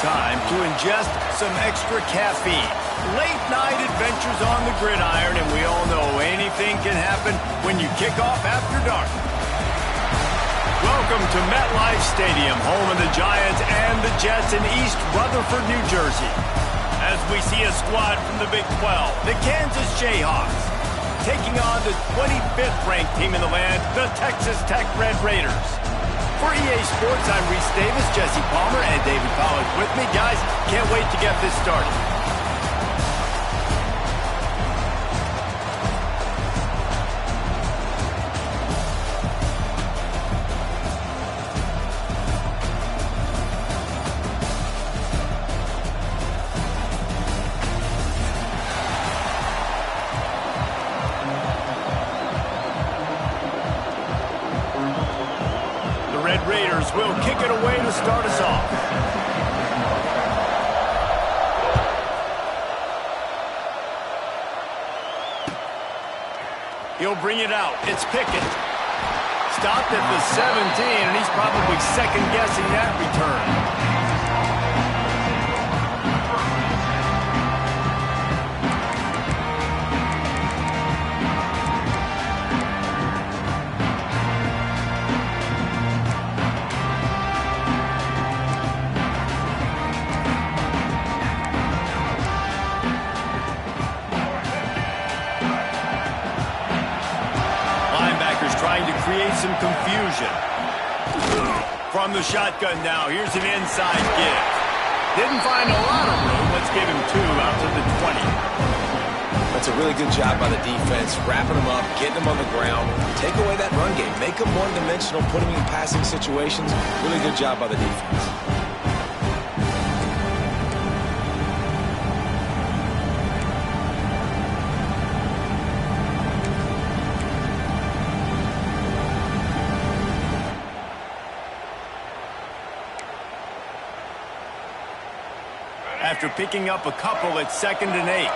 time to ingest some extra caffeine. Late night adventures on the gridiron, and we all know anything can happen when you kick off after dark. Welcome to MetLife Stadium, home of the Giants and the Jets in East Rutherford, New Jersey. As we see a squad from the Big 12, the Kansas Jayhawks, taking on the 25th ranked team in the land, the Texas Tech Red Raiders. For EA Sports, I'm Reese Davis, Jesse Palmer, and David Collins with me. Guys, can't wait to get this started. Raiders will kick it away to start us off. He'll bring it out. It's Pickett. Stopped at the 17, and he's probably second-guessing that return. Trying to create some confusion. From the shotgun now, here's an inside give. Didn't find a lot of room. Let's give him 2 out to the 20. That's a really good job by the defense, wrapping them up, getting them on the ground. Take away that run game. Make them one-dimensional, put them in passing situations. Really good job by the defense. After picking up a couple, it's 2nd and 8.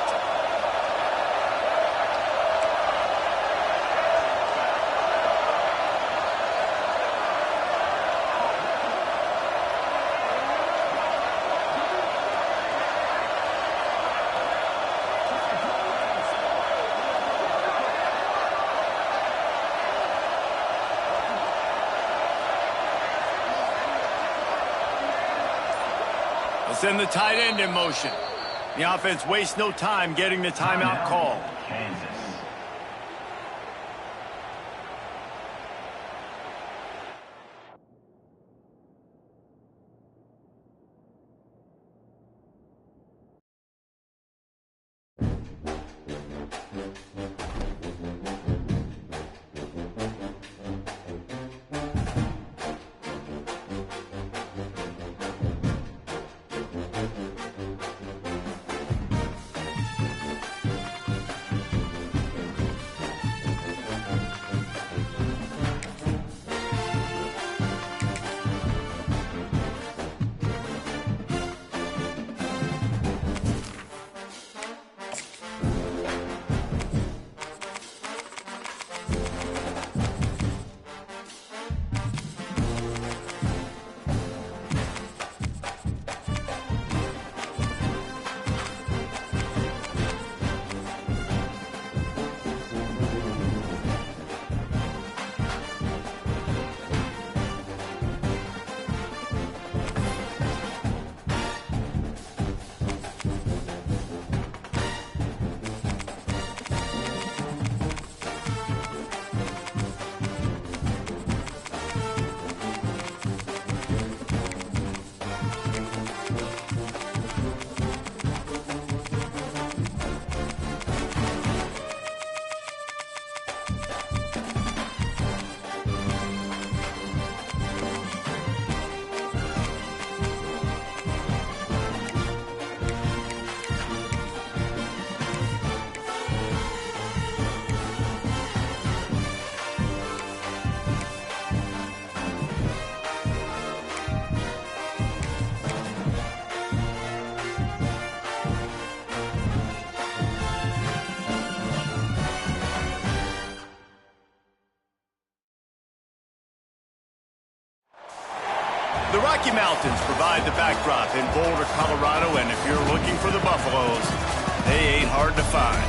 Send the tight end in motion. The offense wastes no time getting the timeout call. Kansas. Rocky Mountains provide the backdrop in Boulder, Colorado, and if you're looking for the Buffaloes, they ain't hard to find.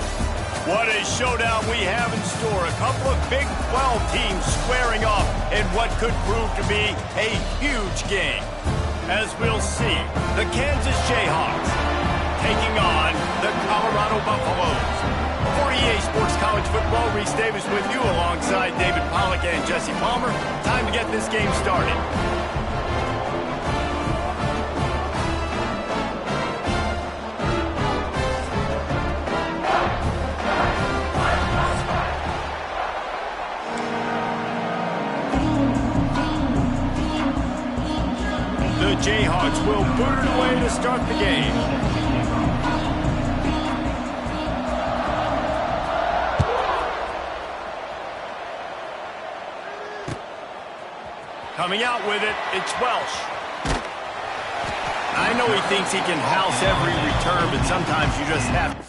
What a showdown we have in store. A couple of Big 12 teams squaring off in what could prove to be a huge game. As we'll see, the Kansas Jayhawks taking on the Colorado Buffaloes. For EA Sports College Football, Reese Davis with you alongside David Pollack and Jesse Palmer. Time to get this game started. The Jayhawks will boot it away to start the game. Coming out with it, it's Welsh. I know he thinks he can house every return, but sometimes you just have to.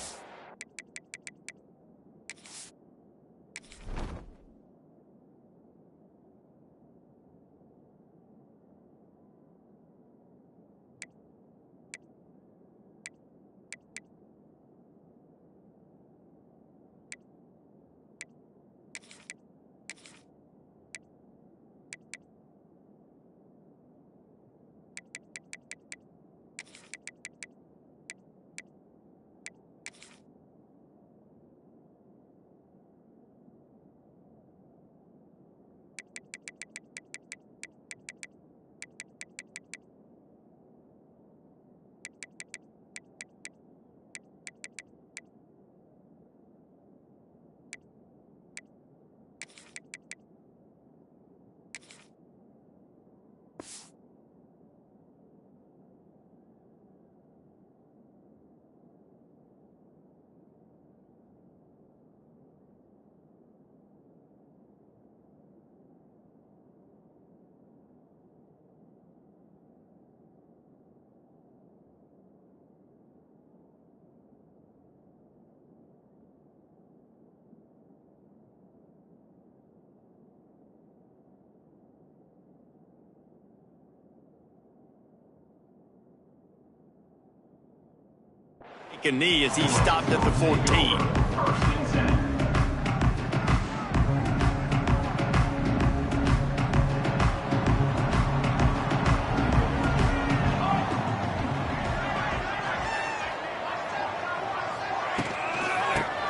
A knee as he stopped at the 14.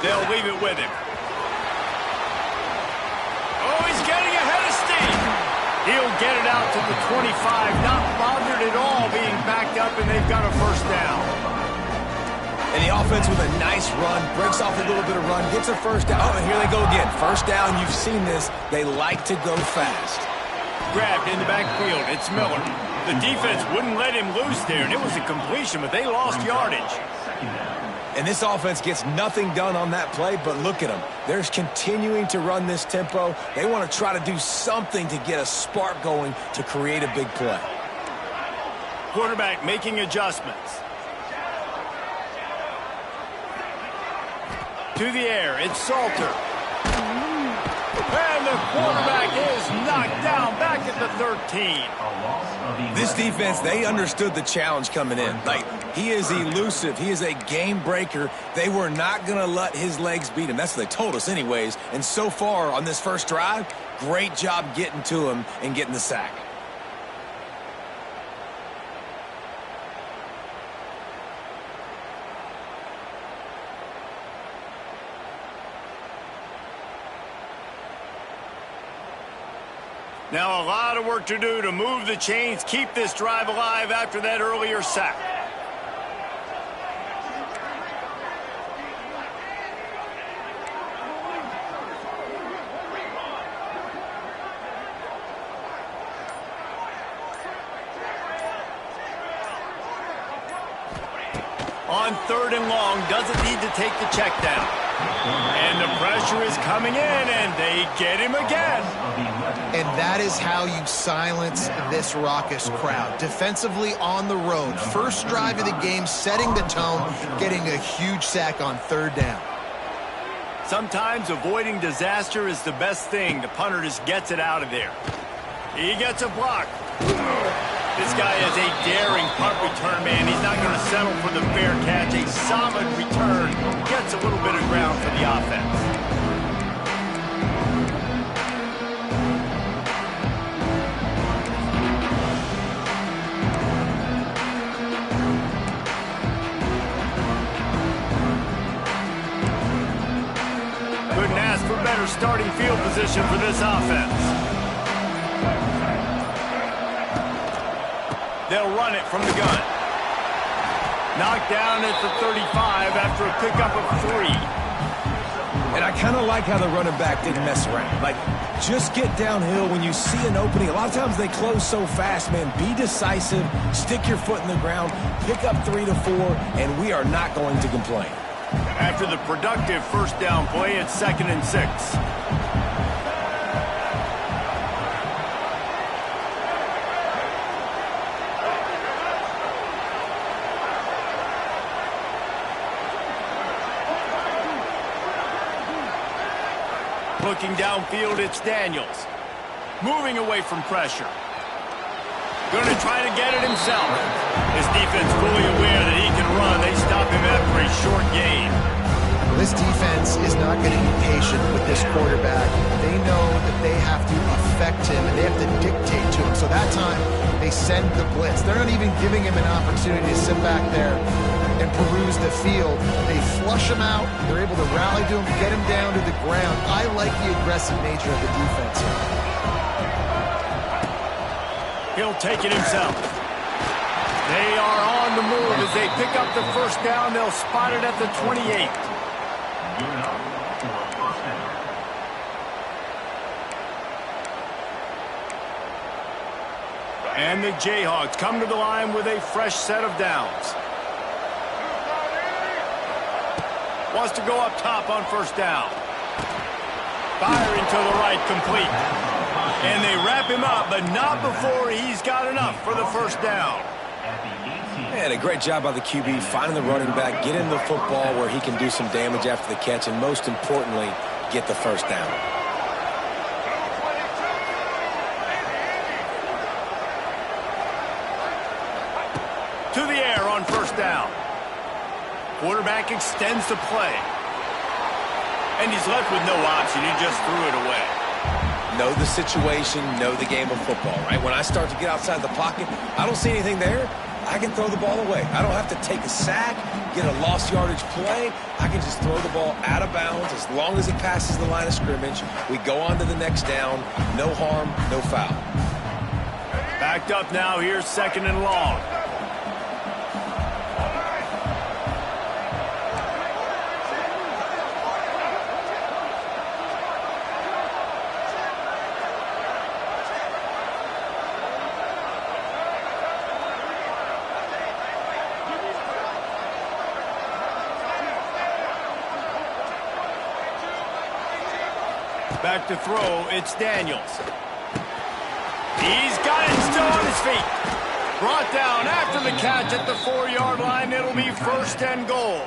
They'll leave it with him. Oh, he's getting ahead of steam. He'll get it out to the 25, not bothered at all being backed up, and they've got a first down. And the offense with a nice run, breaks off a little bit of run, gets a first down. Oh, and here they go again. First down, you've seen this. They like to go fast. Grabbed in the backfield, it's Miller. The defense wouldn't let him loose there, and it was a completion, but they lost yardage. And this offense gets nothing done on that play, but look at them. They're continuing to run this tempo. They want to try to do something to get a spark going to create a big play. Quarterback making adjustments. To the air, it's Salter. And the quarterback is knocked down back at the 13. This defense, they understood the challenge coming in. Like, he is elusive. He is a game breaker. They were not going to let his legs beat him. That's what they told us anyways. And so far on this first drive, great job getting to him and getting the sack. Now a lot of work to do to move the chains, keep this drive alive after that earlier sack. On 3rd and long, doesn't need to take the check down. And the pressure is coming in, and they get him again. And that is how you silence this raucous crowd. Defensively on the road. First drive of the game, setting the tone, getting a huge sack on 3rd down. Sometimes avoiding disaster is the best thing. The punter just gets it out of there. He gets a block. This guy is a daring punt return man. He's not going to settle for the fair catch. A solid return. Gets a little bit of ground for the offense. Couldn't ask for better starting field position for this offense. They'll run it from the gun. Knocked down at the 35 after a pickup of 3. And I kind of like how the running back didn't mess around. Like, just get downhill when you see an opening. A lot of times they close so fast, man. Be decisive, stick your foot in the ground, pick up 3 to 4, and we are not going to complain. After the productive first down play, it's 2nd and 6. Looking downfield, it's Daniels. Moving away from pressure. Going to try to get it himself. His defense fully aware that he can run. They stop him after a short gain. Well, this defense is not going to be patient with this quarterback. They know that they have to affect him and they have to dictate to him. So that time, they send the blitz. They're not even giving him an opportunity to sit back there and peruse the field. They flush him out. They're able to rally to him, get him down to the ground. I like the aggressive nature of the defense here. He'll take it himself. They are on the move as they pick up the first down. They'll spot it at the 28. And the Jayhawks come to the line with a fresh set of downs. Wants to go up top on first down. Firing to the right, complete. And they wrap him up, but not before he's got enough for the first down. Man, a great job by the QB, finding the running back, get him the football where he can do some damage after the catch, and most importantly, get the first down. To the air on first down. Quarterback extends the play. And he's left with no option. He just threw it away. Know the situation, know the game of football, right? When I start to get outside the pocket, I don't see anything there, I can throw the ball away. I don't have to take a sack, get a lost yardage play. I can just throw the ball out of bounds as long as it passes the line of scrimmage. We go on to the next down. No harm, no foul. Backed up now. Here's 2nd and long. Back to throw, it's Daniels. He's got it still on his feet. Brought down after the catch at the 4-yard line. It'll be 1st and goal.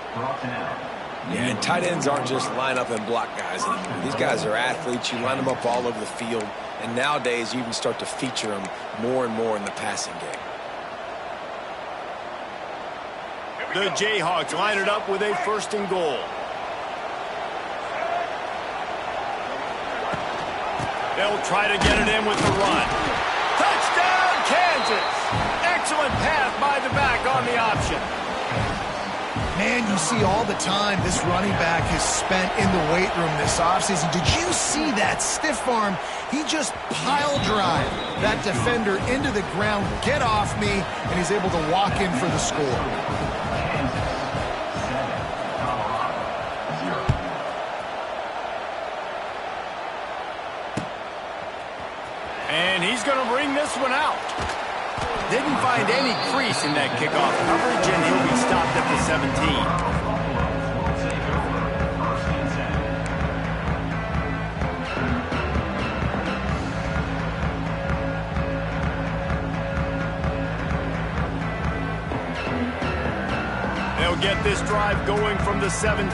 Yeah, and tight ends aren't just line up and block guys anymore. These guys are athletes. You line them up all over the field. And nowadays, you even start to feature them more and more in the passing game. The Jayhawks line it up with a 1st and goal. They'll try to get it in with the run. Touchdown, Kansas! Excellent pass by the back on the option. Man, you see all the time this running back has spent in the weight room this offseason. Did you see that stiff arm? He just pile drive that defender into the ground, get off me, and he's able to walk in for the score. And he's going to bring this one out. Didn't find any crease in that kickoff coverage, and he'll be stopped at the 17. They'll get this drive going from the 17.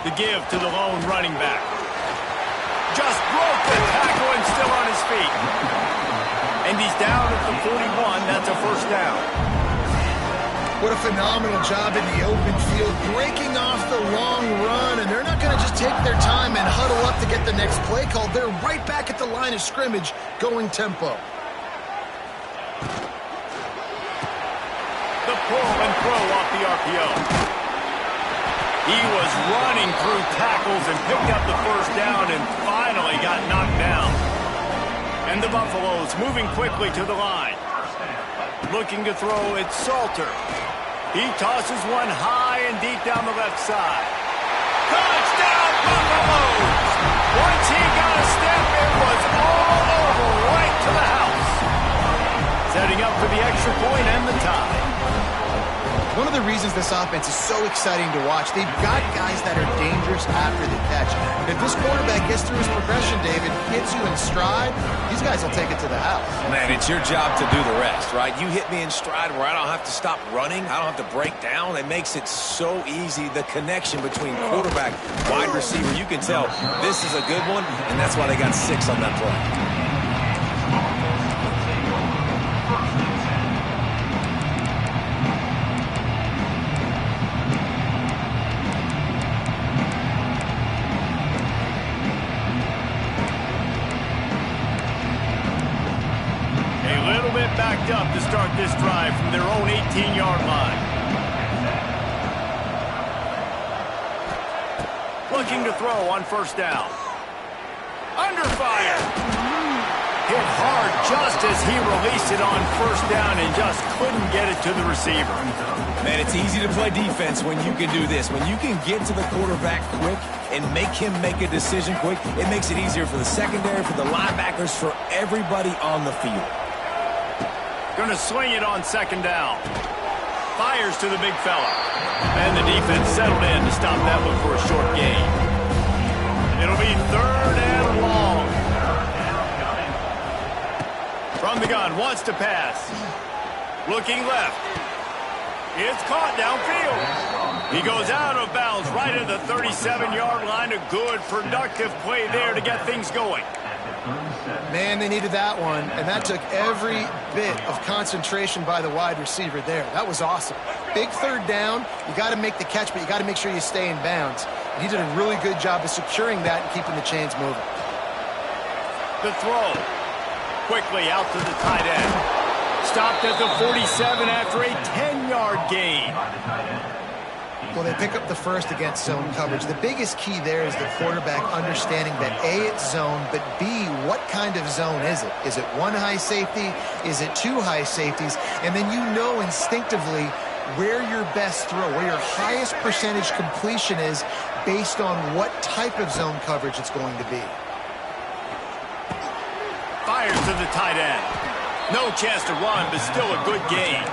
The give to the lone running back. Just broke the tackle and time still on his feet. And he's down at the 41. That's a first down. What a phenomenal job in the open field, breaking off the long run, and they're not going to just take their time and huddle up to get the next play called. They're right back at the line of scrimmage, going tempo. The pull and throw off the RPO. He was running through tackles and picked up the first down and finally got knocked down. And the Buffaloes moving quickly to the line. Looking to throw, it's Salter. He tosses one high and deep down the left side. Touchdown, Buffaloes! Once he got a step, it was all over right to the house. Setting up for the extra point and the tie. One of the reasons this offense is so exciting to watch, they've got guys that are dangerous after the catch. If this quarterback gets through his progression, David, hits you in stride, these guys will take it to the house. Man, it's your job to do the rest, right? You hit me in stride where I don't have to stop running. I don't have to break down. It makes it so easy, the connection between quarterback, wide receiver. You can tell this is a good one, and that's why they got 6 on that play. Backed up to start this drive from their own 18-yard line. Looking to throw on first down. Under fire. Hit hard just as he released it on first down and just couldn't get it to the receiver. Man, it's easy to play defense when you can do this. When you can get to the quarterback quick and make him make a decision quick, it makes it easier for the secondary, for the linebackers, for everybody on the field. Going to swing it on second down. Fires to the big fella. And the defense settled in to stop that one for a short gain. It'll be 3rd and long. From the gun, wants to pass. Looking left. It's caught downfield. He goes out of bounds right at the 37-yard line. A good, productive play there to get things going. Man, they needed that one, and that took every bit of concentration by the wide receiver there. That was awesome. Big 3rd down. You got to make the catch, but you got to make sure you stay in bounds. And he did a really good job of securing that and keeping the chains moving. The throw. Quickly out to the tight end. Stopped at the 47 after a 10-yard gain. Well, they pick up the first against zone coverage. The biggest key there is the quarterback understanding that A, it's zone, but B, what kind of zone is it? Is it 1 high safety? Is it 2 high safeties? And then you know instinctively where your best throw, where your highest percentage completion is based on what type of zone coverage it's going to be. Fires to the tight end. No chance to run, but still a good gain.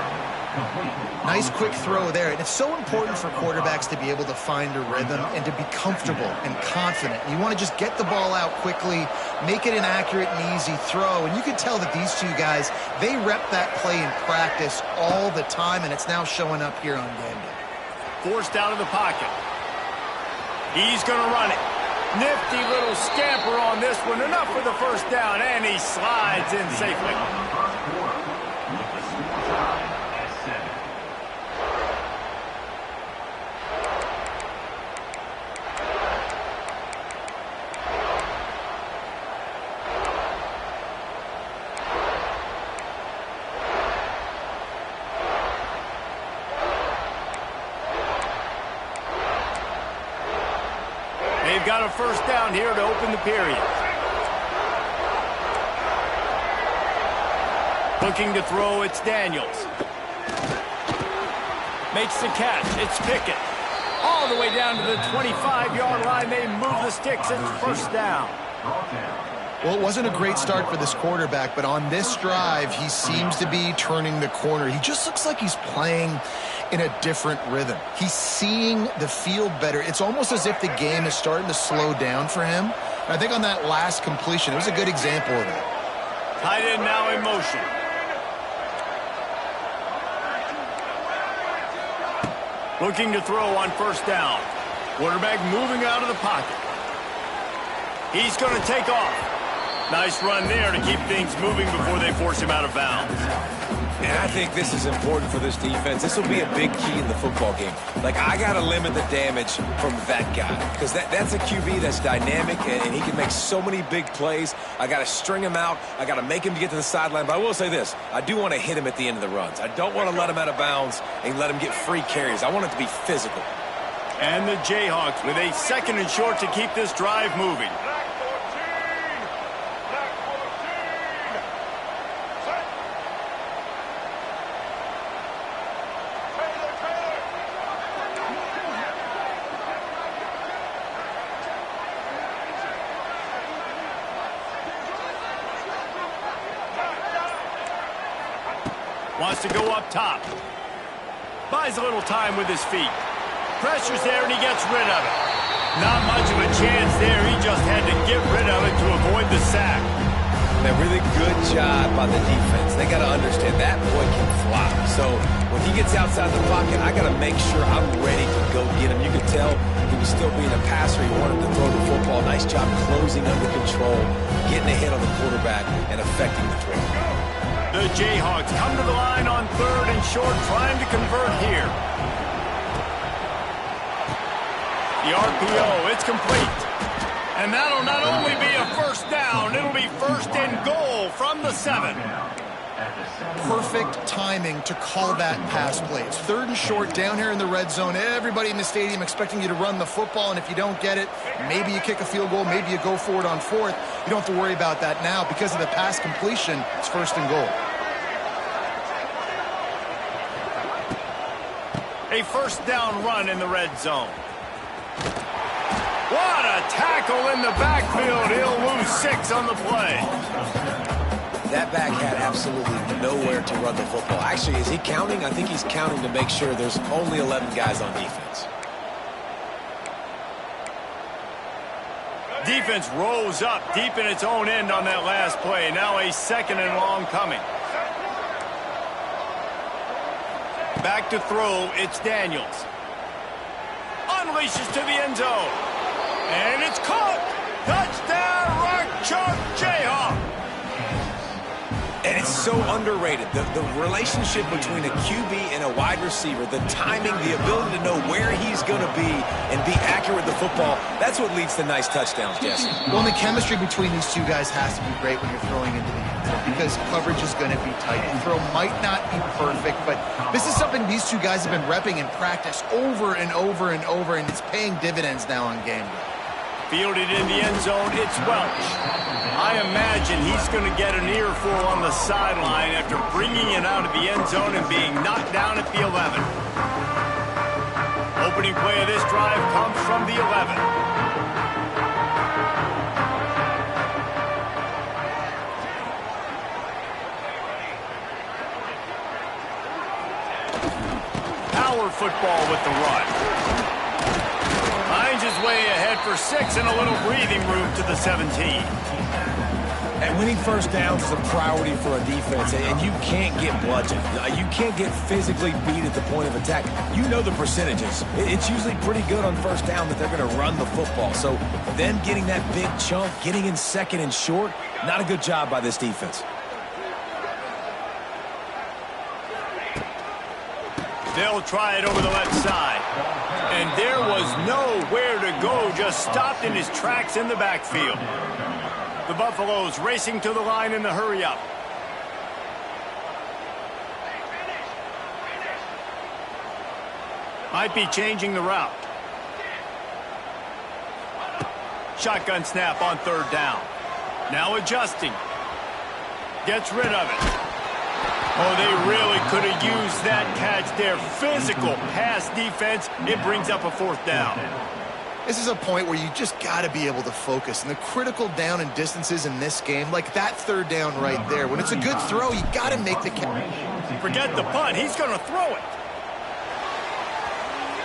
Nice quick throw there. And it's so important for quarterbacks to be able to find a rhythm and to be comfortable and confident. You want to just get the ball out quickly, make it an accurate and easy throw. And you can tell that these two guys, they rep that play in practice all the time, and it's now showing up here on game day. Forced out of the pocket. He's going to run it. Nifty little scamper on this one. Enough for the first down, and he slides in safely. They've got a first down here to open the period. Looking to throw, it's Daniels. Makes the catch, it's Pickett. All the way down to the 25-yard line. They move the sticks. It's first down. Well, it wasn't a great start for this quarterback, but on this drive, he seems to be turning the corner. He just looks like he's playing in a different rhythm. He's seeing the field better. It's almost as if the game is starting to slow down for him. And I think on that last completion, it was a good example of that. Tight end now in motion. Looking to throw on first down. Quarterback moving out of the pocket. He's going to take off. Nice run there to keep things moving before they force him out of bounds. And I think this is important for this defense. This will be a big key in the football game. Like, I got to limit the damage from that guy because that's a QB that's dynamic, and he can make so many big plays. I got to string him out. I got to make him get to the sideline. But I will say this. I do want to hit him at the end of the runs. I don't want to let him out of bounds and let him get free carries. I want it to be physical. And the Jayhawks with a 2nd and short to keep this drive moving. Wants to go up top. Buys a little time with his feet. Pressure's there, and he gets rid of it. Not much of a chance there. He just had to get rid of it to avoid the sack. A really good job by the defense. They got to understand that boy can fly. So when he gets outside the pocket, I got to make sure I'm ready to go get him. You could tell he was still being a passer. He wanted to throw the football. Nice job closing under control, getting a hit on the quarterback, and affecting the throw. The Jayhawks come to the line on 3rd and short, trying to convert here. The RPO, it's complete. And that'll not only be a 1st down, it'll be 1st and goal from the 7. Perfect timing to call that pass play. It's 3rd and short down here in the red zone. Everybody in the stadium expecting you to run the football, and if you don't get it, maybe you kick a field goal, maybe you go for it on 4th. You don't have to worry about that now. Because of the pass completion, it's 1st and goal. A 1st down run in the red zone. What a tackle in the backfield. He'll lose 6 on the play. That back had absolutely nowhere to run the football. Actually, is he counting? I think he's counting to make sure there's only 11 guys on defense. Defense rose up deep in its own end on that last play. Now a 2nd and long coming. Back to throw, it's Daniels. Unleashes to the end zone. And it's caught. Touchdown, Rock Chalk Jayhawk. And it's so underrated. The relationship between a QB and a wide receiver, the timing, the ability to know where he's going to be and be accurate with the football, that's what leads to nice touchdowns, Jesse. Well, the chemistry between these two guys has to be great when you're throwing into the end zone because coverage is going to be tight. The throw might not be perfect, but this is something these two guys have been repping in practice over and over and over, and it's paying dividends now on game day. Fielded in the end zone, it's Welch. I imagine he's going to get an earful on the sideline after bringing it out of the end zone and being knocked down at the 11. Opening play of this drive comes from the 11. Power football with the run. Finds his way ahead for 6 and a little breathing room to the 17. And winning 1st downs is a priority for a defense, and you can't get bludgeoned. You can't get physically beat at the point of attack. You know the percentages. It's usually pretty good on 1st down that they're going to run the football. So them getting that big chunk, getting in 2nd and short, not a good job by this defense. They'll try it over the left side. And there was nowhere to go, just stopped in his tracks in the backfield. The Buffaloes racing to the line in the hurry-up. Might be changing the route. Shotgun snap on 3rd down. Now adjusting. Gets rid of it. Oh, they really could have used that catch there. Physical pass defense. It brings up a 4th down. This is a point where you just got to be able to focus. And the critical down and distances in this game, like that 3rd down right there, when it's a good throw, you got to make the catch. Forget the punt. He's going to throw it.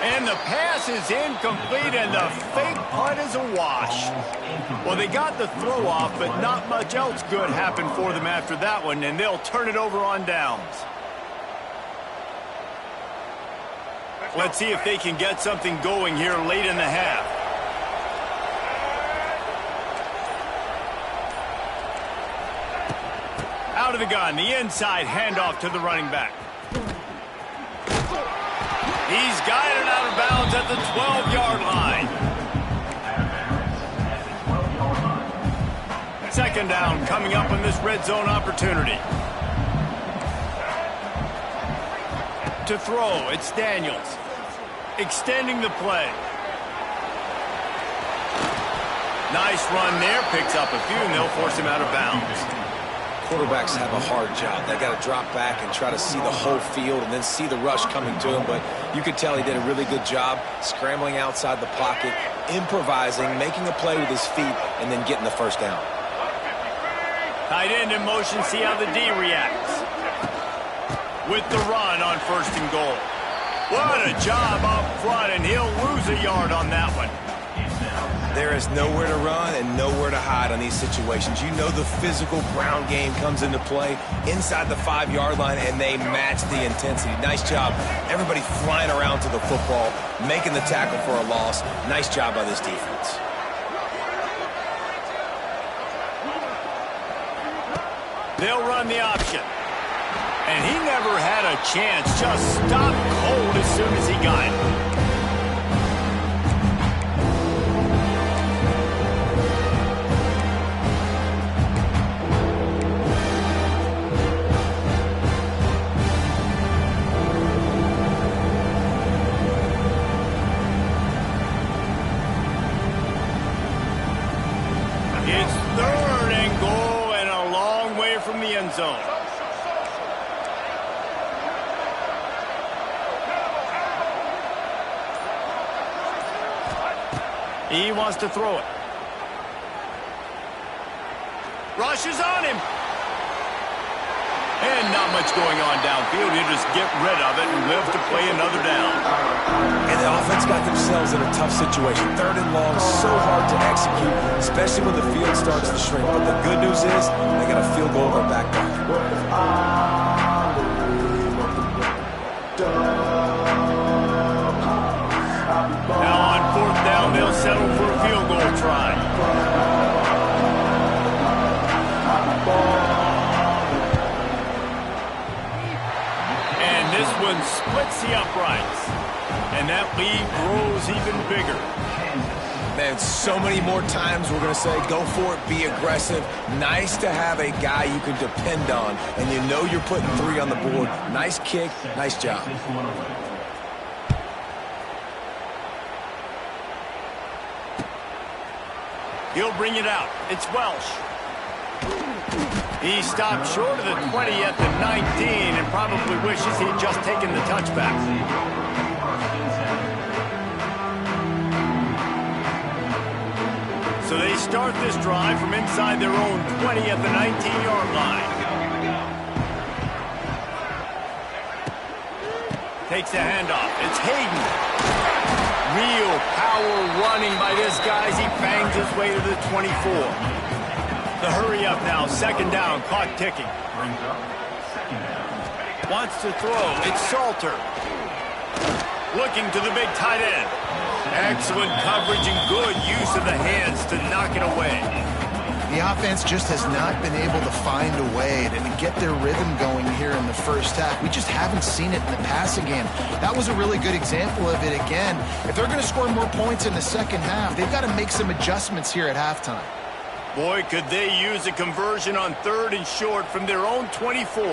And the pass is incomplete, and the fake punt is a wash. Well, they got the throw off, but not much else good happened for them after that one, and they'll turn it over on downs. Let's see if they can get something going here late in the half. Out of the gun, the inside handoff to the running back. He's guided out of bounds at the 12-yard line. Second down coming up on this red zone opportunity. To throw, it's Daniels. Extending the play. Nice run there, picks up a few, and they'll force him out of bounds. Quarterbacks have a hard job. They got to drop back and try to see the whole field and then see the rush coming to him, but you could tell he did a really good job scrambling outside the pocket, improvising, making a play with his feet, and then getting the first down. Tight end in motion, see how the D reacts. With the run on 1st and goal. What a job up front, and he'll lose a yard on that one. There is nowhere to run and nowhere to hide on these situations. You know the physical ground game comes into play inside the 5-yard line, and they match the intensity. Nice job. Everybody flying around to the football, making the tackle for a loss. Nice job by this defense. They'll run the option. And he never had a chance. Just stopped cold as soon as he got it. It's 3rd and goal and a long way from the end zone. He wants to throw it. Rushes on him. And not much going on downfield. You just get rid of it and live to play another down. And the offense got themselves in a tough situation. 3rd and long, so hard to execute, especially when the field starts to shrink. But the good news is they got a field goal in their back pocket. Now on 4th down, they'll settle for a field goal try. And this one splits the uprights. And that lead grows even bigger. Man, so many more times we're going to say, go for it, be aggressive. Nice to have a guy you can depend on, and you know you're putting 3 on the board. Nice kick, nice job. He'll bring it out. It's Welsh. He stopped short of the 20 at the 19 and probably wishes he'd just taken the touchback. So they start this drive from inside their own 20 at the 19-yard line. Takes the handoff. It's Hayden. Real power running by this guy as he bangs his way to the 24. The hurry up now, 2nd down, clock ticking. Wants to throw, it's Salter. Looking to the big tight end. Excellent coverage and good use of the hands to knock it away. The offense just has not been able to find a way to get their rhythm going here in the first half. We just haven't seen it in the passing game. That was a really good example of it again. If they're going to score more points in the second half, they've got to make some adjustments here at halftime. Boy, could they use a conversion on 3rd and short from their own 24.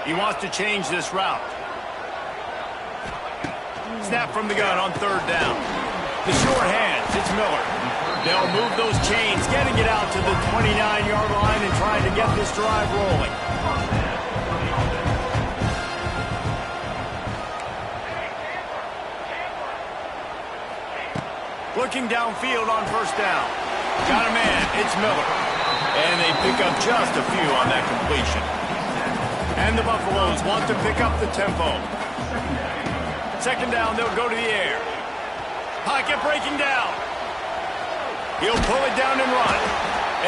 He wants to change this route. Snap from the gun on 3rd down. The short hands, it's Miller. They'll move those chains, getting it out to the 29-yard line and trying to get this drive rolling. Looking downfield on 1st down. Got a man, it's Miller. And they pick up just a few on that completion. And the Buffaloes want to pick up the tempo. 2nd down, they'll go to the air. Pocket breaking down. He'll pull it down and run.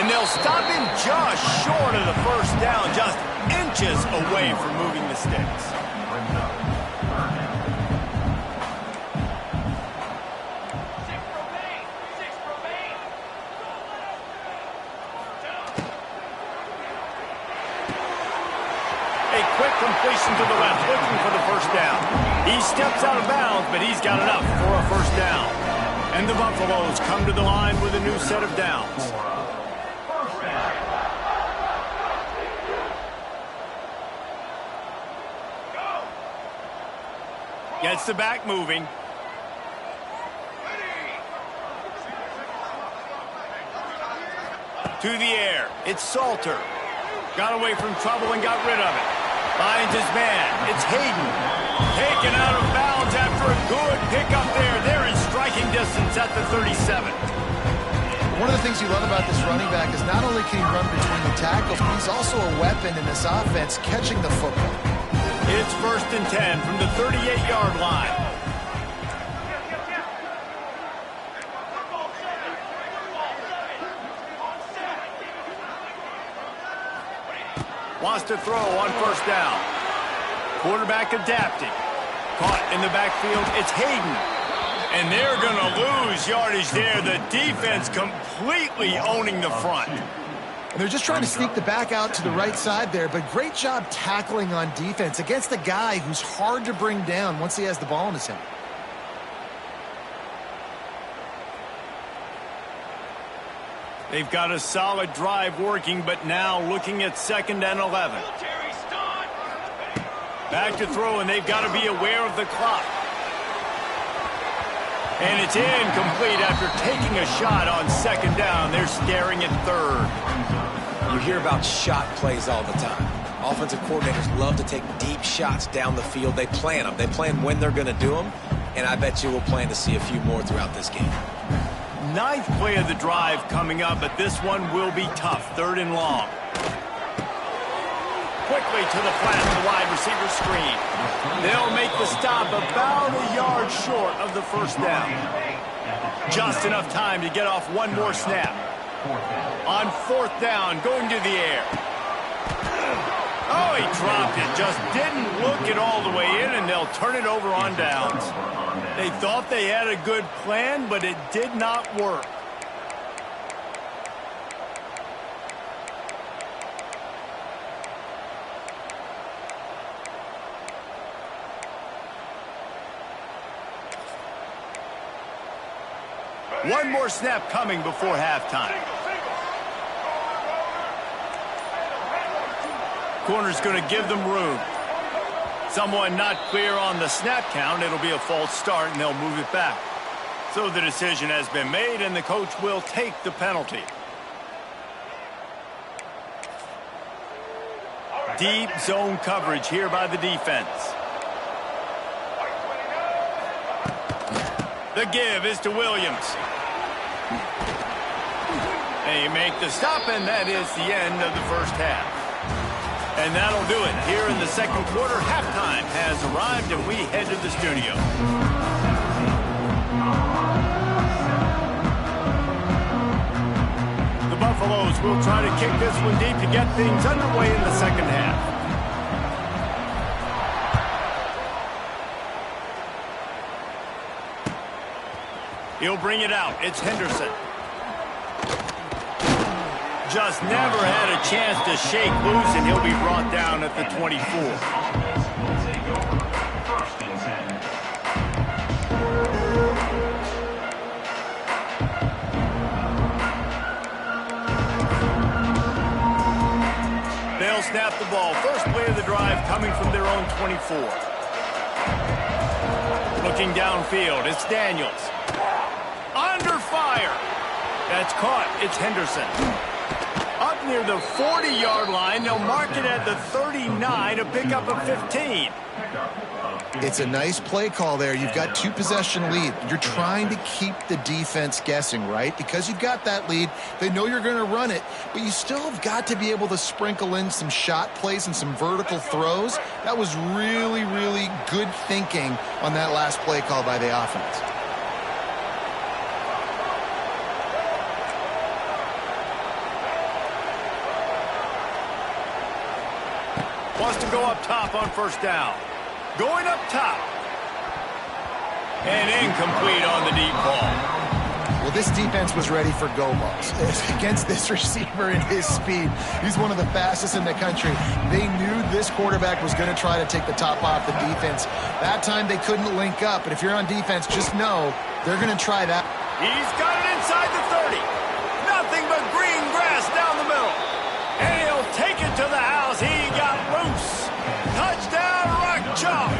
And they'll stop him just short of the 1st down, just inches away from moving the sticks. completion to the left, looking for the first down. He steps out of bounds, but he's got enough for a first down. And the Buffaloes come to the line with a new set of downs. Gets the back moving. To the air. It's Salter. Got away from trouble and got rid of it. Finds his man. It's Hayden. Taken out of bounds after a good pickup there. They're in striking distance at the 37. One of the things you love about this running back is not only can he run between the tackles, but he's also a weapon in this offense catching the football. It's 1st and 10 from the 38-yard line. Wants to throw on first down. Quarterback adapting. Caught in the backfield. It's Hayden. And they're going to lose yardage there. The defense completely owning the front. And they're just trying to sneak the back out to the right side there, but great job tackling on defense against a guy who's hard to bring down once he has the ball in his hand. They've got a solid drive working, but now looking at 2nd and 11. Back to throw, and they've got to be aware of the clock. And it's incomplete after taking a shot on 2nd down. They're staring at 3rd. You hear about shot plays all the time. Offensive coordinators love to take deep shots down the field. They plan them. They plan when they're going to do them, and I bet you we'll plan to see a few more throughout this game. 9th play of the drive coming up, but this one will be tough. 3rd and long. Quickly to the flat, the wide receiver screen. They'll make the stop about a yard short of the first down. Just enough time to get off one more snap. On 4th down, going to the air. Oh, he dropped it. Just didn't look it all the way in, and they'll turn it over on downs. They thought they had a good plan, but it did not work. One more snap coming before halftime. Corner's going to give them room. Someone not clear on the snap count. It'll be a false start, and they'll move it back. So the decision has been made, and the coach will take the penalty. Deep zone coverage here by the defense. The give is to Williams. They make the stop, and that is the end of the first half. And that'll do it. Here in the second quarter, halftime has arrived, and we head to the studio. The Buffaloes will try to kick this one deep to get things underway in the second half. He'll bring it out. It's Henderson. Just never had a chance to shake loose, and he'll be brought down at the 24. They'll snap the ball. First play of the drive coming from their own 24. Looking downfield, it's Daniels. Under fire. That's caught. It's Henderson. Up near the 40-yard line, they'll mark it at the 39 to pick up a 15. It's a nice play call there. You've got 2-possession lead. You're trying to keep the defense guessing, right? Because you've got that lead, they know you're going to run it, but you still have got to be able to sprinkle in some shot plays and some vertical throws. That was really, really good thinking on that last play call by the offense. Wants to go up top on first down. Going up top. And incomplete on the deep ball. Well, this defense was ready for go balls. Against this receiver and his speed, he's one of the fastest in the country. They knew this quarterback was going to try to take the top off the defense. That time they couldn't link up, but if you're on defense, just know they're going to try that. He's got it inside the 30. Nothing but green grass down the middle. And he'll take it to the house. He got loose. Touchdown, Rock Chalk.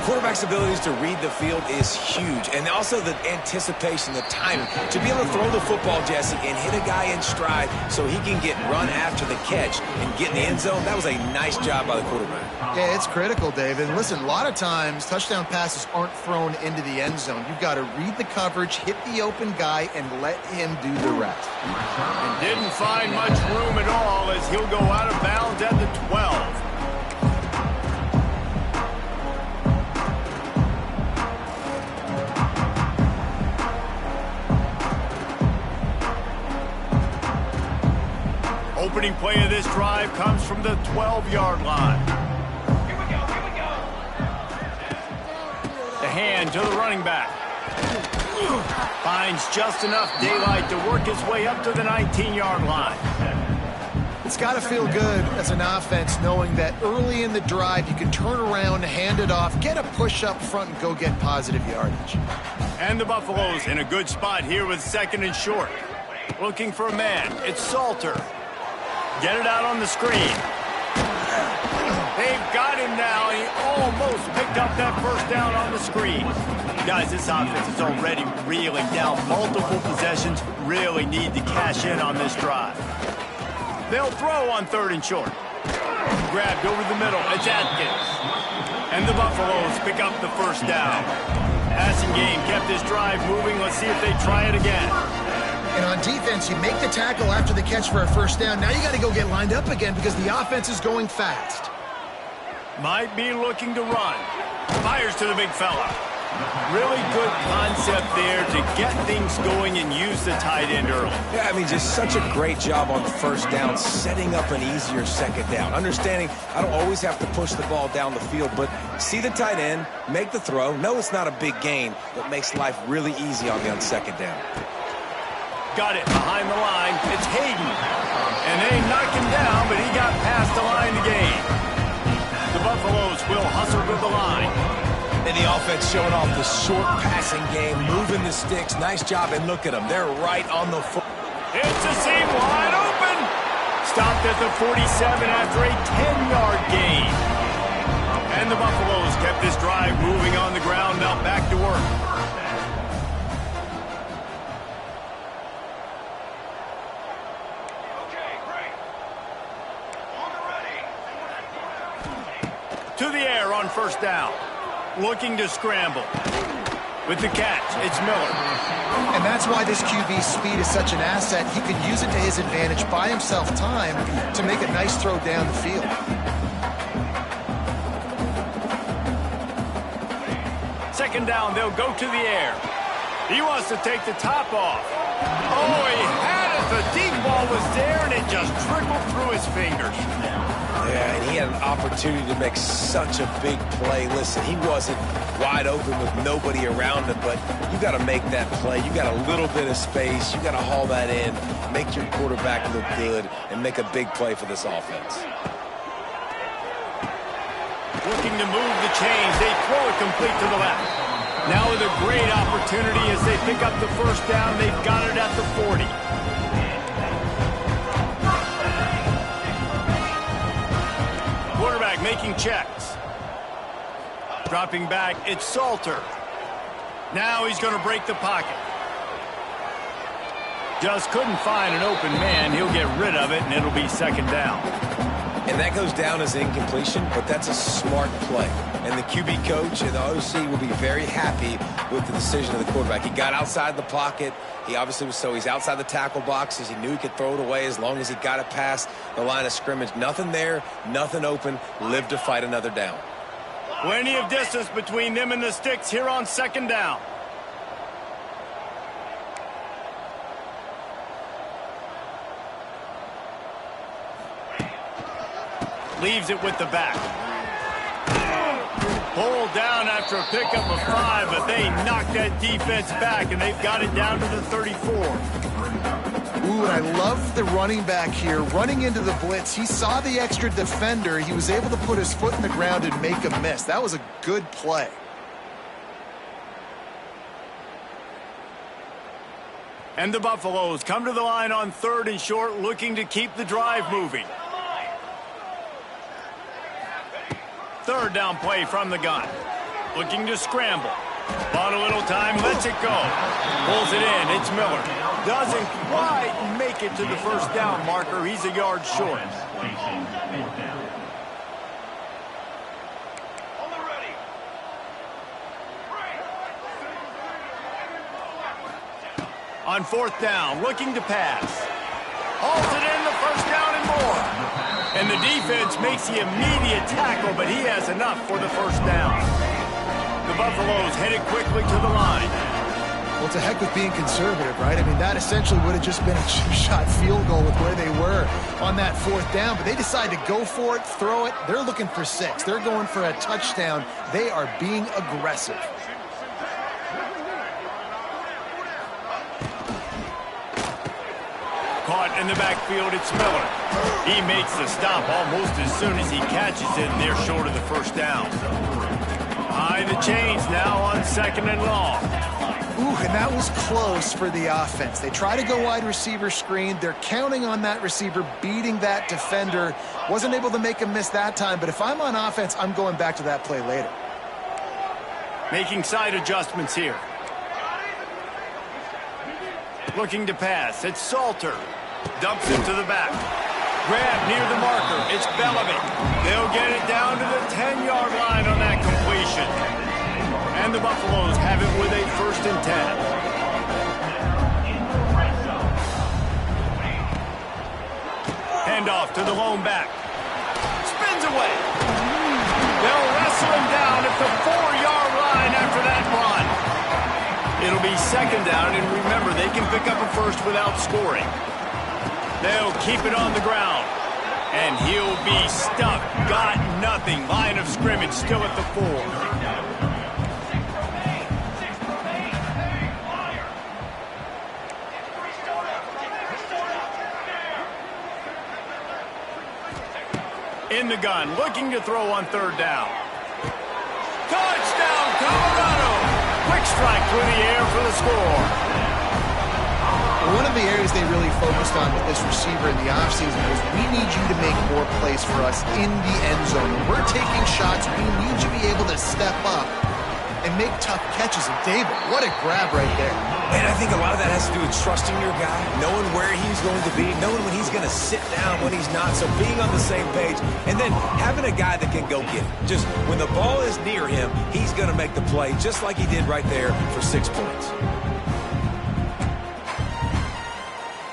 Quarterback's abilities to read the field is huge, and also the anticipation, the timing. To be able to throw the football, Jesse, and hit a guy in stride so he can get run after the catch and get in the end zone, that was a nice job by the quarterback. Yeah, it's critical, David. Listen, a lot of times touchdown passes aren't thrown into the end zone. You've got to read the coverage, hit the open guy, and let him do the rest. And didn't find much room at all as he'll go out of bounds at the 12. Opening play of this drive comes from the 12-yard line. Here we go. The hand to the running back. Finds just enough daylight to work his way up to the 19-yard line. It's got to feel good as an offense knowing that early in the drive you can turn around, hand it off, get a push up front, and go get positive yardage. And the Buffaloes in a good spot here with 2nd and short. Looking for a man. It's Salter. Get it out on the screen. They've got him now. He almost picked up that first down on the screen. Guys, this offense is already reeling down multiple possessions. Really need to cash in on this drive. They'll throw on 3rd and short. Grabbed over the middle. It's Atkins. And the Buffaloes pick up the first down. Passing game kept this drive moving. Let's see if they try it again. And on defense, you make the tackle after the catch for a first down. Now you got to go get lined up again because the offense is going fast. Might be looking to run. Fires to the big fella. Really good concept there to get things going and use the tight end early. Yeah, I mean, just such a great job on the first down, setting up an easier second down. Understanding I don't always have to push the ball down the field, but see the tight end, make the throw. No, it's not a big gain, but makes life really easy on me on second down. Got it behind the line. It's Hayden. And they knock him down, but he got past the line to gain. The Buffaloes will hustle to the line. And the offense showing off the short passing game, moving the sticks. Nice job, and look at them. They're right on the foot. It's a seam wide open. Stopped at the 47 after a 10-yard gain. And the Buffaloes kept this drive moving on the ground. Now back to work. To the air on first down. Looking to scramble. With the catch, it's Miller. And that's why this QB's speed is such an asset. He can use it to his advantage, buy himself time to make a nice throw down the field. Second down, they'll go to the air. He wants to take the top off. Oh, he had it. The deep ball was there, and it just trickled through his fingers. Yeah, and he had an opportunity to make such a big play. Listen, he wasn't wide open with nobody around him, but you got to make that play. You got a little bit of space. You got to haul that in, make your quarterback look good, and make a big play for this offense. Looking to move the chains. They throw it complete to the left. Now with a great opportunity as they pick up the first down. They've got it at the 40. Quarterback making checks. Dropping back, it's Salter. Now he's going to break the pocket. Just couldn't find an open man. He'll get rid of it, and it'll be second down. And that goes down as incompletion, but that's a smart play. And the QB coach and the OC will be very happy with the decision of the quarterback. He got outside the pocket. He obviously was he's outside the tackle boxes. He knew he could throw it away as long as he got it past the line of scrimmage. Nothing there, nothing open. Live to fight another down. Plenty of distance between them and the sticks here on second down. Leaves it with the back. Pulled down after a pickup of 5, but they knocked that defense back, and they've got it down to the 34. Ooh, and I love the running back here. Running into the blitz, he saw the extra defender. He was able to put his foot in the ground and make a miss. That was a good play. And the Buffaloes come to the line on 3rd and short, looking to keep the drive moving. 3rd down play from the gun. Looking to scramble. On a little time, lets it go. Pulls it in, it's Miller. Doesn't quite make it to the 1st down marker. He's a yard short. On 4th down, looking to pass. Halted in the 1st down and more. And the defense makes the immediate tackle, but he has enough for the 1st down. The Buffaloes headed quickly to the line. Well, it's a heck with being conservative, right? I mean, that essentially would have just been a chip-shot field goal with where they were on that 4th down, but they decide to go for it, throw it. They're looking for 6. They're going for a touchdown. They are being aggressive. Caught in the backfield, it's Miller. He makes the stop almost as soon as he catches it, and they're short of the 1st down. Behind the chains now on 2nd and long. Ooh, and that was close for the offense. They try to go wide receiver screen. They're counting on that receiver beating that defender. Wasn't able to make a miss that time, but if I'm on offense, I'm going back to that play later. Making side adjustments here. Looking to pass, it's Salter. Dumps it to the back. Grab near the marker, it's Bellamy. They'll get it down to the 10-yard line on that completion. And the Buffaloes have it with a 1st and 10. Hand off to the lone back. Spins away. They'll wrestle him down at the 4-yard line after that run. It'll be 2nd down, and remember, they can pick up a 1st without scoring. They'll keep it on the ground. And he'll be stuck. Got nothing. Line of scrimmage still at the 4. In the gun, looking to throw on 3rd down. Touchdown, Colorado! Quick strike through the air for the score. One of the areas they really focused on with this receiver in the offseason was, we need you to make more plays for us in the end zone. When we're taking shots, we need you to be able to step up and make tough catches. And David, what a grab right there. And I think a lot of that has to do with trusting your guy, knowing where he's going to be, knowing when he's going to sit down, when he's not, so being on the same page, and then having a guy that can go get it. Just when the ball is near him, he's going to make the play, just like he did right there for 6 points.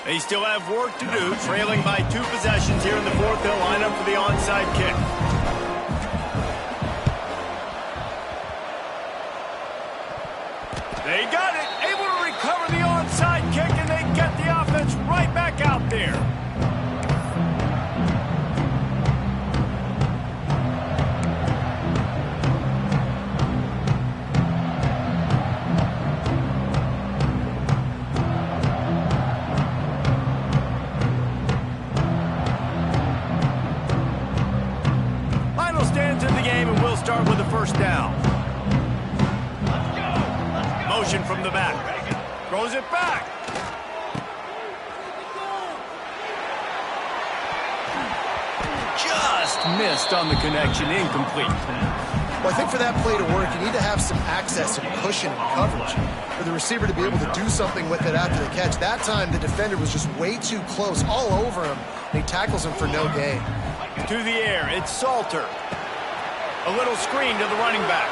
They still have work to do, trailing by 2 possessions here in the 4th. They'll line up for the onside kick. They got it, able to recover the onside kick, and they get the offense right back out there. Final stands in the game, and we'll start with the 1st down. Motion from the back. Throws it back. Just missed on the connection. Incomplete. Well, I think for that play to work, you need to have some access and cushion and coverage for the receiver to be able to do something with it after the catch. That time, the defender was just way too close, all over him, and he tackles him for no gain. To the air, it's Salter. A little screen to the running back.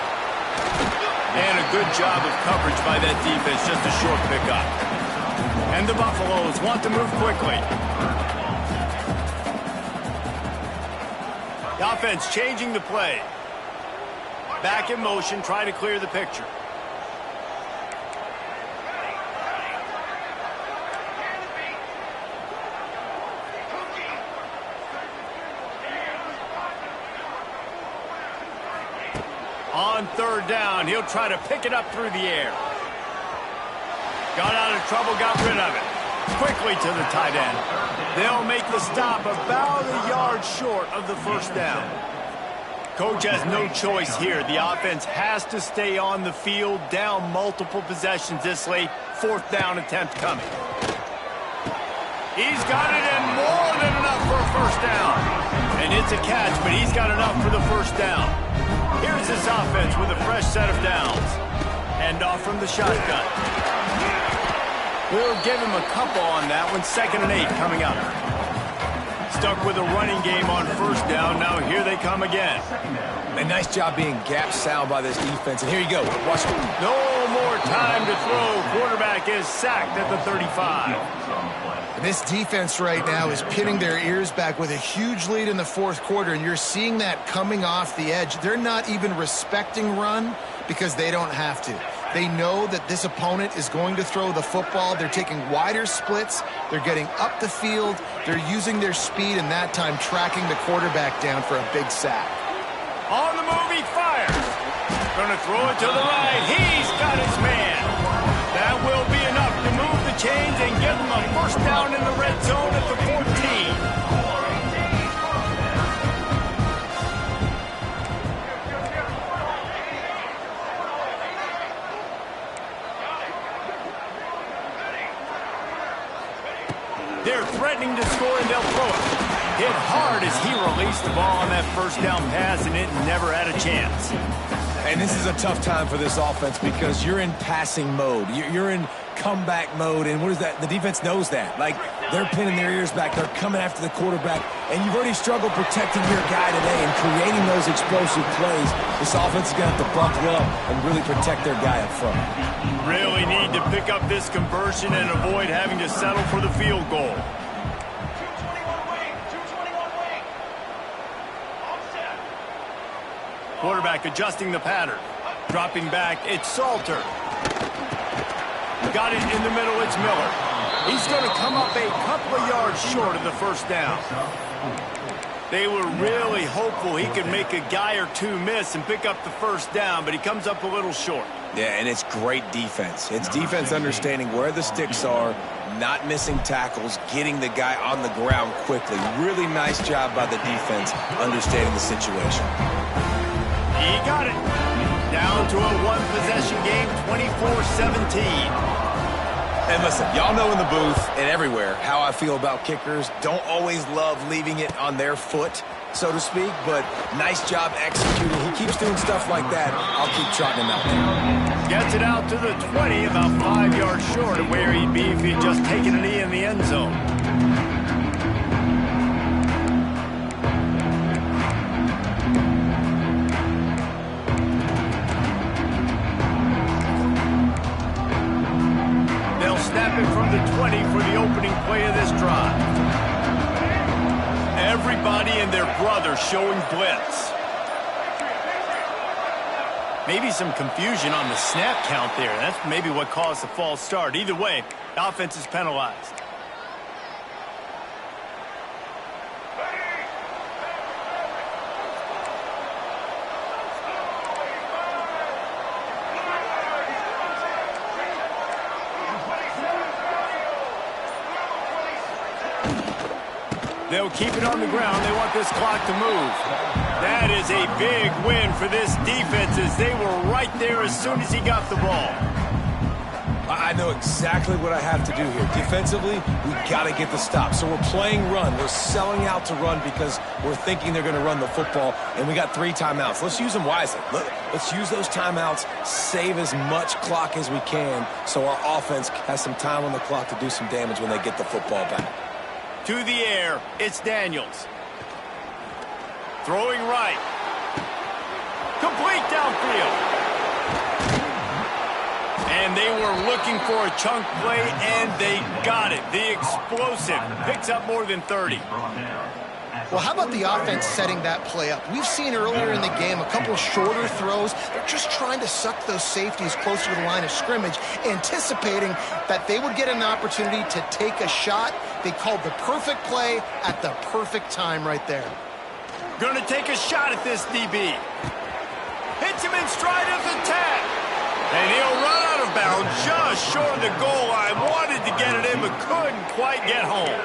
And a good job of coverage by that defense, just a short pickup. And the Buffaloes want to move quickly. The offense changing the play. Back in motion, try to clear the picture. On third down, he'll try to pick it up through the air. Got out of trouble, got rid of it. Quickly to the tight end. They'll make the stop about a yard short of the first down. Coach has no choice here. The offense has to stay on the field, down multiple possessions this late. Fourth down attempt coming. He's got it, and more than enough for a first down. And it's a catch, but he's got enough for the first down. Here's this offense with a fresh set of downs. Hand off from the shotgun. We'll give him a couple on that one. 2nd and 8 coming up. Stuck with a running game on first down. Now here they come again. A nice job being gap sound by this defense. And here you go. Watch it. No more time to throw. Quarterback is sacked at the 35. This defense right now is pinning their ears back with a huge lead in the fourth quarter, and you're seeing that coming off the edge. They're not even respecting run because they don't have to. They know that this opponent is going to throw the football. They're taking wider splits. They're getting up the field. They're using their speed, and that time tracking the quarterback down for a big sack. On the move, he fires. Gonna throw it to the right. He's got his man. That will be enough to move the chains and give him a first down in the red zone at the 14. They're threatening to score, and they'll throw it. Hit hard as he released the ball on that first down pass, and it never had a chance. And this is a tough time for this offense because you're in passing mode. You're in comeback mode, and what is that? The defense knows that. Like, they're pinning their ears back. They're coming after the quarterback, and you've already struggled protecting your guy today and creating those explosive plays. This offense is going to have to buckle up and really protect their guy up front. Really need to pick up this conversion and avoid having to settle for the field goal. Quarterback adjusting the pattern. Dropping back, it's Salter. Got it in the middle, it's Miller. He's going to come up a couple of yards short of the first down. They were really hopeful he could make a guy or two miss and pick up the first down, but he comes up a little short. Yeah, and it's great defense. It's defense understanding where the sticks are, not missing tackles, getting the guy on the ground quickly. Really nice job by the defense understanding the situation. He got it. Down to a one-possession game, 24-17. And listen, y'all know in the booth and everywhere how I feel about kickers. Don't always love leaving it on their foot, so to speak, but nice job executing. He keeps doing stuff like that. I'll keep trotting him out there. Gets it out to the 20, about 5 yards short of where he'd be if he'd just taken a knee in the end zone. Snap it from the 20 for the opening play of this drive. Everybody and their brother showing blitz. Maybe some confusion on the snap count there. That's maybe what caused the false start. Either way, the offense is penalized. They'll keep it on the ground. They want this clock to move. That is a big win for this defense as they were right there as soon as he got the ball. I know exactly what I have to do here. Defensively, we got to get the stop. So we're playing run. We're selling out to run because we're thinking they're going to run the football, and we got 3 timeouts. Let's use them wisely. Let's use those timeouts, save as much clock as we can so our offense has some time on the clock to do some damage when they get the football back. To the air, it's Daniels. Throwing right. Complete downfield. And they were looking for a chunk play, and they got it. The explosive picks up more than 30. Well, how about the offense setting that play up? We've seen earlier in the game a couple shorter throws. They're just trying to suck those safeties closer to the line of scrimmage, anticipating that they would get an opportunity to take a shot. They called the perfect play at the perfect time right there. Going to take a shot at this DB. Hits him in stride of the 10. And he'll run out of bounds just short of the goal line. Wanted to get it in, but couldn't quite get home.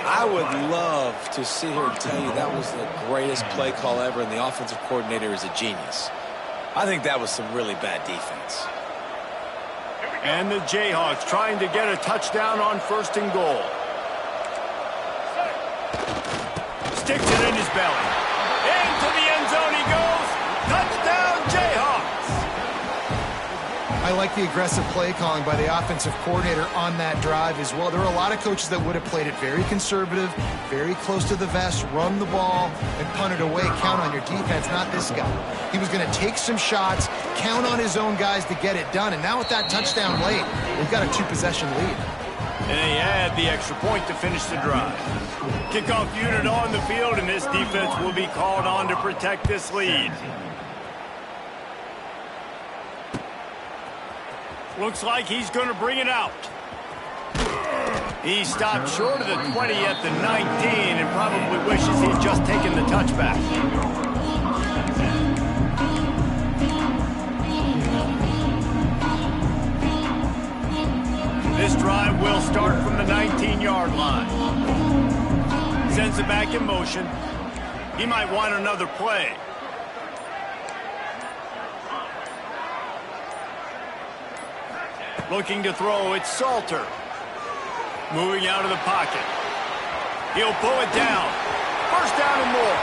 I would love to sit here and tell you that was the greatest play call ever, and the offensive coordinator is a genius. I think that was some really bad defense. And the Jayhawks trying to get a touchdown on 1st and goal. Sticks it in his belly. Into the end zone he goes. Touchdown, Jayhawks. I like the aggressive play calling by the offensive coordinator on that drive as well. There are a lot of coaches that would have played it very conservative, very close to the vest, run the ball, and punt it away. Count on your defense, not this guy. He was going to take some shots, count on his own guys to get it done. And now with that touchdown late, we've got a 2-possession lead. And they add the extra point to finish the drive. Kickoff unit on the field, and this defense will be called on to protect this lead. Looks like he's going to bring it out. He stopped short of the 20 at the 19 and probably wishes he'd just taken the touchback. This drive will start from the 19-yard line. Sends it back in motion. He might want another play. Looking to throw, it's Salter. Moving out of the pocket. He'll pull it down. 1st down and more.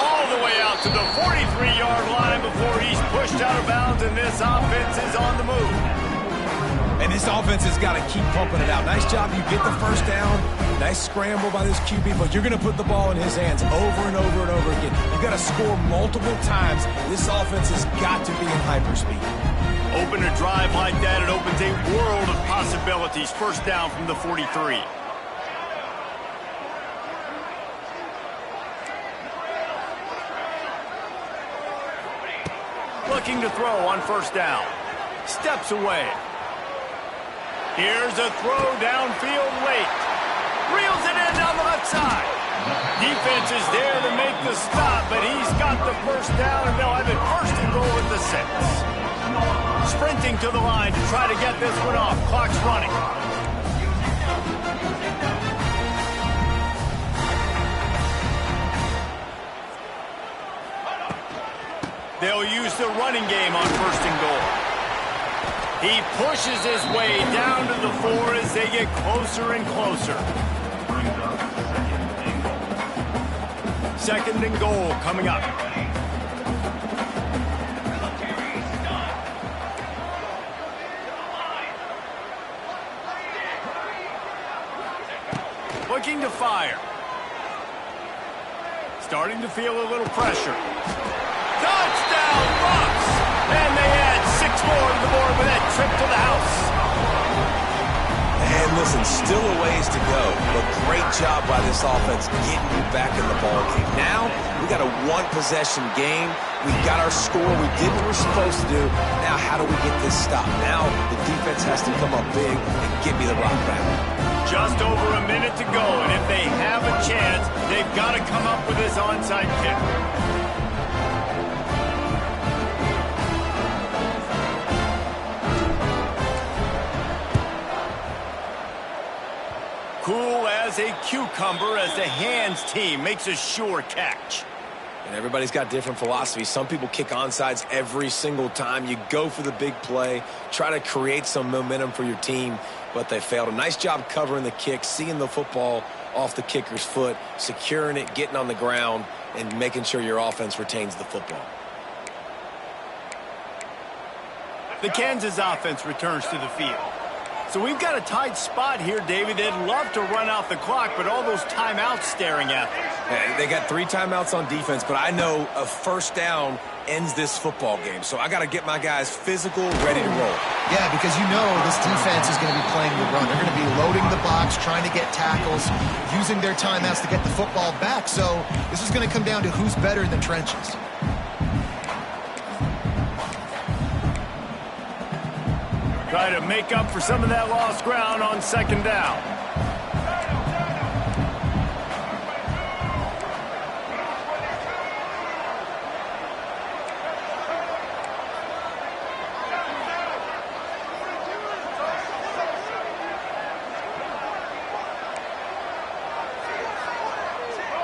All the way out to the 43-yard line before he's pushed out of bounds, and this offense is on the move. And this offense has got to keep pumping it out. Nice job. You get the 1st down. Nice scramble by this QB, but you're going to put the ball in his hands over and over and over again. You've got to score multiple times. This offense has got to be in hyperspeed. Open a drive like that, it opens a world of possibilities. 1st down from the 43. Looking to throw on 1st down. Steps away. Here's a throw downfield late. Reels it in down the left side. Defense is there to make the stop, but he's got the 1st down, and they'll have it 1st and goal at the 6. Sprinting to the line to try to get this one off. Clock's running. They'll use the running game on 1st and goal. He pushes his way down to the 4 as they get closer and closer. 2nd and goal coming up. Looking to fire. Starting to feel a little pressure. Touchdown, Bucks! And they add 6 more to the board with that trip to the house. And listen, still a ways to go, but great job by this offense getting you back in the ballgame. Now, we got a 1-possession game. We got our score. We did what we're supposed to do. Now, how do we get this stopped? Now, the defense has to come up big and give me the rock back. Just over a minute to go, and if they have a chance, they've got to come up with this onside kick. Cool as a cucumber as the hands team makes a sure catch. And everybody's got different philosophies. Some people kick onside every single time. You go for the big play, try to create some momentum for your team, but they failed. A nice job covering the kick, seeing the football off the kicker's foot, securing it, getting on the ground, and making sure your offense retains the football. The Kansas offense returns to the field. So we've got a tight spot here, David. They'd love to run out the clock, but all those timeouts staring at them. Hey, they got 3 timeouts on defense, but I know a 1st down ends this football game. So I got to get my guys physical, ready to roll. Yeah, because you know this defense is going to be playing the run. They're going to be loading the box, trying to get tackles, using their timeouts to get the football back. So this is going to come down to who's better in the trenches. Try to make up for some of that lost ground on 2nd down.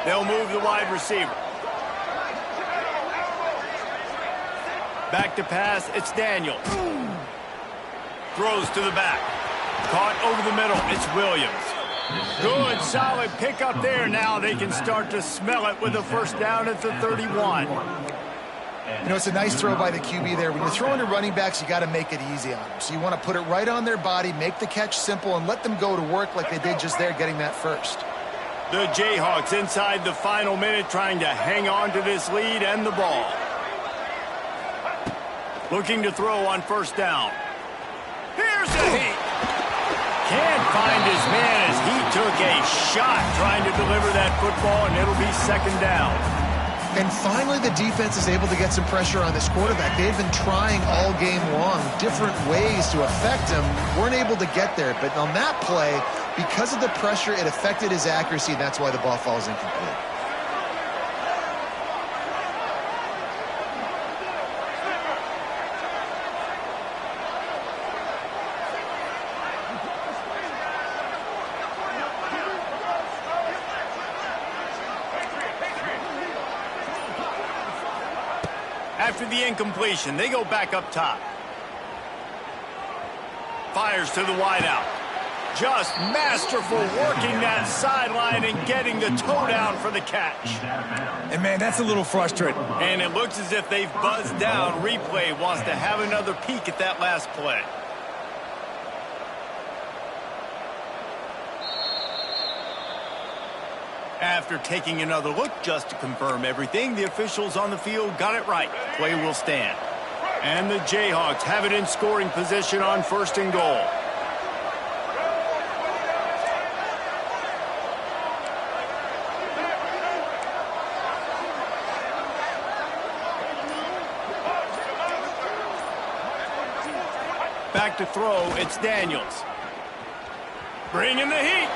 They'll move the wide receiver. Back to pass, it's Daniels. Throws to the back. Caught over the middle, it's Williams. Good, solid pickup there. Now they can start to smell it with a first down at the 31. You know, it's a nice throw by the QB there. When you're throwing to running backs, you got to make it easy on them. So you want to put it right on their body, make the catch simple, and let them go to work like they did just there, getting that first. The Jayhawks inside the final minute trying to hang on to this lead and the ball. Looking to throw on first down. Here's the heat. Can't find his man as he took a shot trying to deliver that football, and it'll be second down. And finally, the defense is able to get some pressure on this quarterback. They've been trying all game long different ways to affect him. Weren't able to get there. But on that play, because of the pressure, it affected his accuracy, and that's why the ball falls incomplete. After the incompletion, they go back up top. Fires to the wideout. Just masterful working that sideline and getting the toe down for the catch. And, man, that's a little frustrating. And it looks as if they've buzzed down. Replay wants to have another peek at that last play. After taking another look just to confirm everything, the officials on the field got it right. Play will stand. And the Jayhawks have it in scoring position on first and goal. Back to throw, it's Daniels. Bringing the heat.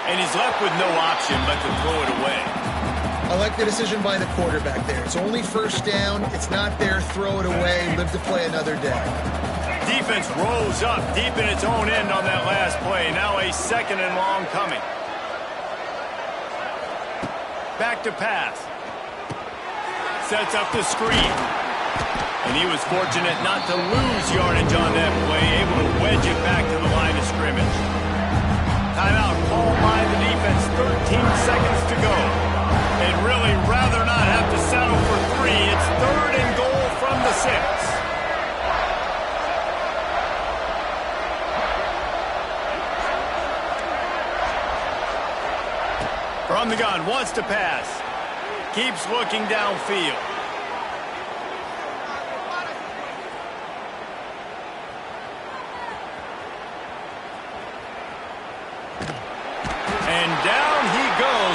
And he's left with no option but to throw it away. I like the decision by the quarterback there. It's only first down. It's not there. Throw it away. Live to play another day. Defense rolls up deep in its own end on that last play. Now a second and long coming. Back to pass. Sets up the screen. And he was fortunate not to lose yardage on that play. Able to wedge it back to the line of scrimmage. Timeout called by the defense. 13 seconds to go. They'd really rather not have to settle for 3. It's third and goal from the 6. From the gun, wants to pass. Keeps looking downfield.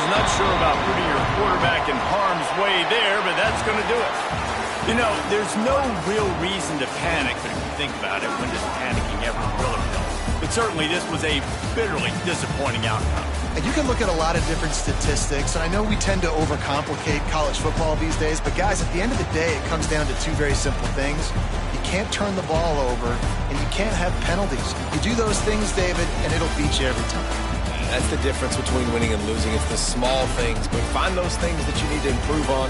Not sure about putting your quarterback in harm's way there, but that's going to do it. You know, there's no real reason to panic, but if you think about it, when does panicking ever really help? But certainly this was a bitterly disappointing outcome. And you can look at a lot of different statistics, and I know we tend to overcomplicate college football these days, but guys, at the end of the day, it comes down to 2 very simple things. You can't turn the ball over, and you can't have penalties. You do those things, David, and it'll beat you every time. That's the difference between winning and losing. It's the small things, but find those things that you need to improve on.